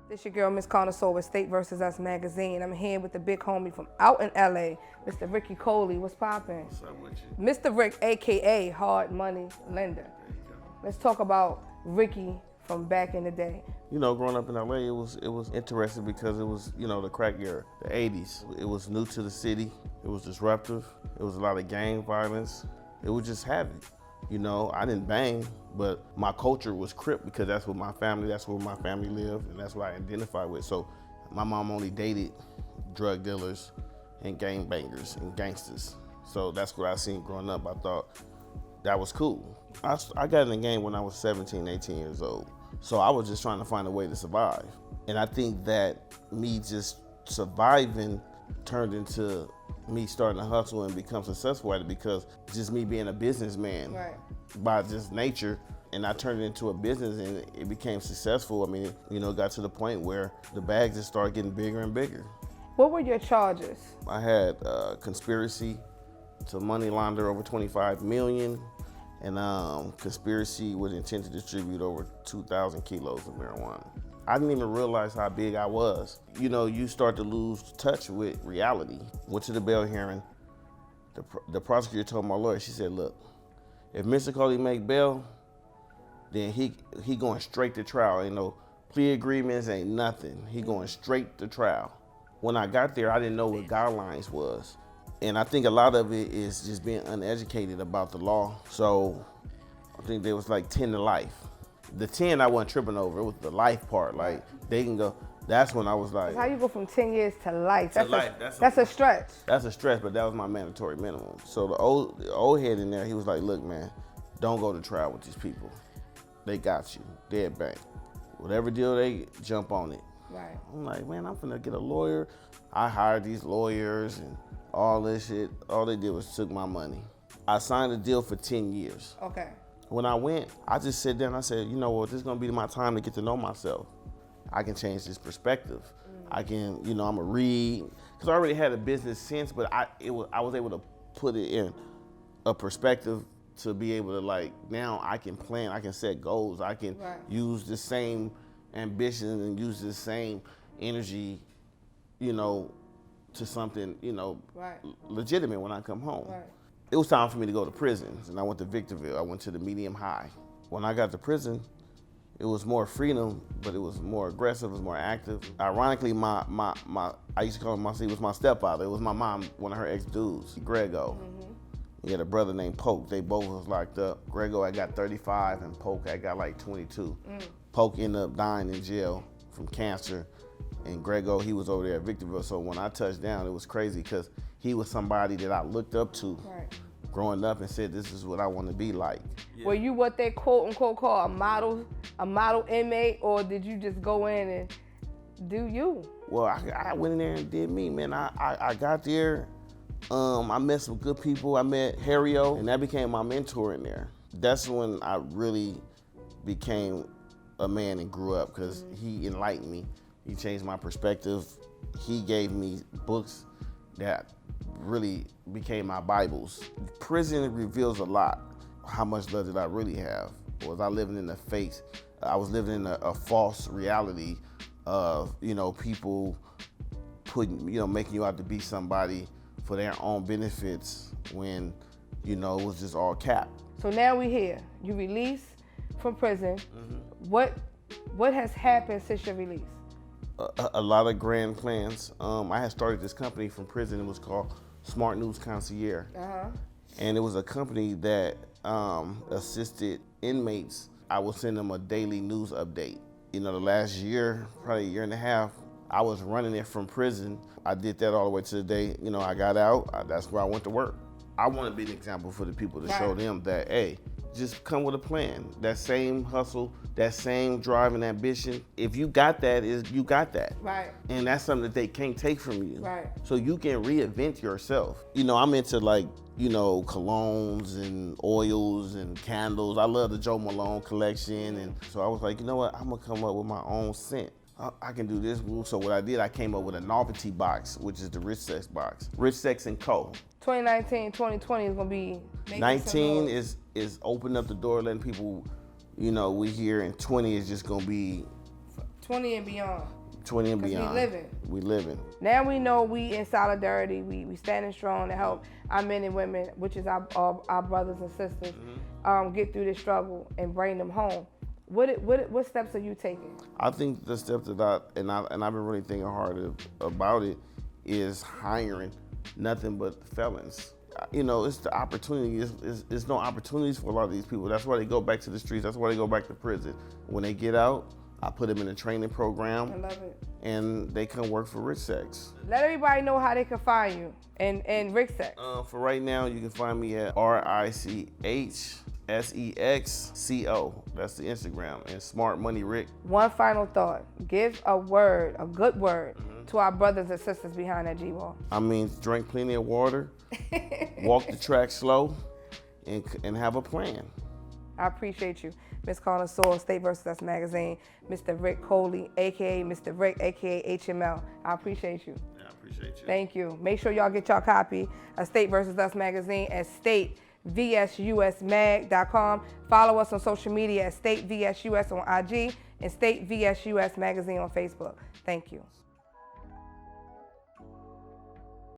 This your girl, Miss Connoisseur with State vs. Us magazine. I'm here with the big homie from out in LA, Mr. Ricky Coley. What's poppin'? What's up with you? Mr. Rick, AKA Hard Money Lender. There you go. Let's talk about Ricky from back in the day. You know, growing up in LA, it was interesting because it was, you know, the crack era, the 80s. It was new to the city. It was disruptive. It was a lot of gang violence. It was just heavy. You know, I didn't bang, but my culture was Crip because that's where my family lived, and that's what I identified with. So my mom only dated drug dealers and gang bangers and gangsters. So that's what I seen growing up. I thought that was cool. I got in the game when I was 17, 18 years old. So I was just trying to find a way to survive. And I think that me just surviving turned into me starting to hustle and become successful at it because just me being a businessman by just nature, and I turned it into a business and it became successful. I mean, you know, it got to the point where the bags just started getting bigger and bigger. What were your charges? I had conspiracy to money launder over 25 million and conspiracy with intent to distribute over 2,000 kilos of marijuana. I didn't even realize how big I was. You know, you start to lose touch with reality. Went to the bail hearing. The prosecutor told my lawyer, she said, look, if Mr. Coley make bail, then he going straight to trial. Ain't no plea agreements, ain't nothing. He going straight to trial. When I got there, I didn't know what guidelines was. And I think a lot of it is just being uneducated about the law. So I think there was like 10 to life. The 10 I wasn't tripping over, it was the life part. Like, they can go, that's when I was like. How you go from 10 years to life? That's a stretch. That's a stretch, but that was my mandatory minimum. So the old head in there, he was like, look, man, don't go to trial with these people. They got you, dead bang. Whatever deal they jump on it. Right. I'm like, man, I'm finna get a lawyer. I hired these lawyers and all this shit. All they did was took my money. I signed a deal for 10 years. Okay. When I went, I just sat down and I said, you know what, this is gonna be my time to get to know myself. I can change this perspective. I can, you know, I'm gonna read. Cause I already had a business sense, but I was able to put it in a perspective to be able to, like, now I can plan, I can set goals, I can use the same ambition and use the same energy, you know, to something, you know, legitimate when I come home. Right. It was time for me to go to prisons, and I went to Victorville. I went to the medium high. When I got to prison, it was more freedom, but it was more aggressive, it was more active. Ironically, I used to call him, he was my stepfather. It was my mom, one of her ex-dudes, Grego. He had a brother named Poke. They both was locked up. Grego had got 35, and Poke had got like 22. Poke ended up dying in jail from cancer, and Grego, he was over there at Victorville. So when I touched down, it was crazy because he was somebody that I looked up to growing up and said, this is what I want to be like. Yeah. Were you what they quote unquote call a model inmate, or did you just go in and do you? Well, I went in there and did me, man. I got there, I met some good people. I met Harrio, and that became my mentor in there. That's when I really became a man and grew up because he enlightened me. He changed my perspective. He gave me books that really became my Bibles. Prison reveals a lot. How much love did I really have? Was I living in the fake? I was living in a false reality of, you know, people putting, you know, making you out to be somebody for their own benefits when, you know, it was just all cap. So now we here. You released from prison. What has happened since your release? A lot of grand plans. I had started this company from prison. It was called Smart News Concierge. And it was a company that assisted inmates. I would send them a daily news update. You know, the last year, probably a year and a half, I was running it from prison. I did that all the way to the day, you know, I got out. That's where I went to work. I want to be an example for the people to show them that, hey, just come with a plan. That same hustle, that same drive and ambition. If you got that, you got that. Right. And that's something that they can't take from you. Right. So you can reinvent yourself. You know, I'm into, like, you know, colognes and oils and candles. I love the Joe Malone collection. And so I was like, you know what? I'm gonna come up with my own scent. I can do this. So what I did, I came up with a novelty box, which is the Rich Sex box. Rich Sex & Co. 2019, 2020 is gonna be 19 is opening up the door, letting people, you know, we here, and 20 is just gonna be 20 and beyond. 20 and 'Cause we beyond. living. We living. Now we know we in solidarity. We standing strong to help our men and women, which is our brothers and sisters, get through this struggle and bring them home. What steps are you taking? I think the step that I've been really thinking hard about it is hiring nothing but felons. You know, it's the opportunity. It's no opportunities for a lot of these people. That's why they go back to the streets. That's why they go back to prison. When they get out, I put them in a training program. I love it. And they come work for Rich Sex. Let everybody know how they can find you and Rick Sex. For right now, you can find me at RICHSEXCO. That's the Instagram. And Smart Money Rick. One final thought. Give a word, a good word, to our brothers and sisters behind that G-Wall. I mean, drink plenty of water, walk the track slow, and have a plan. I appreciate you. Miss Carla Soul, State vs. Us Magazine, Mr. Rick Coley, a.k.a. Mr. Rick, a.k.a. HML. I appreciate you. Yeah, I appreciate you. Thank you. Make sure y'all get y'all copy of State vs. Us Magazine at statevsurmag.com. Follow us on social media at State vs. US on IG and State vs. US Magazine on Facebook. Thank you.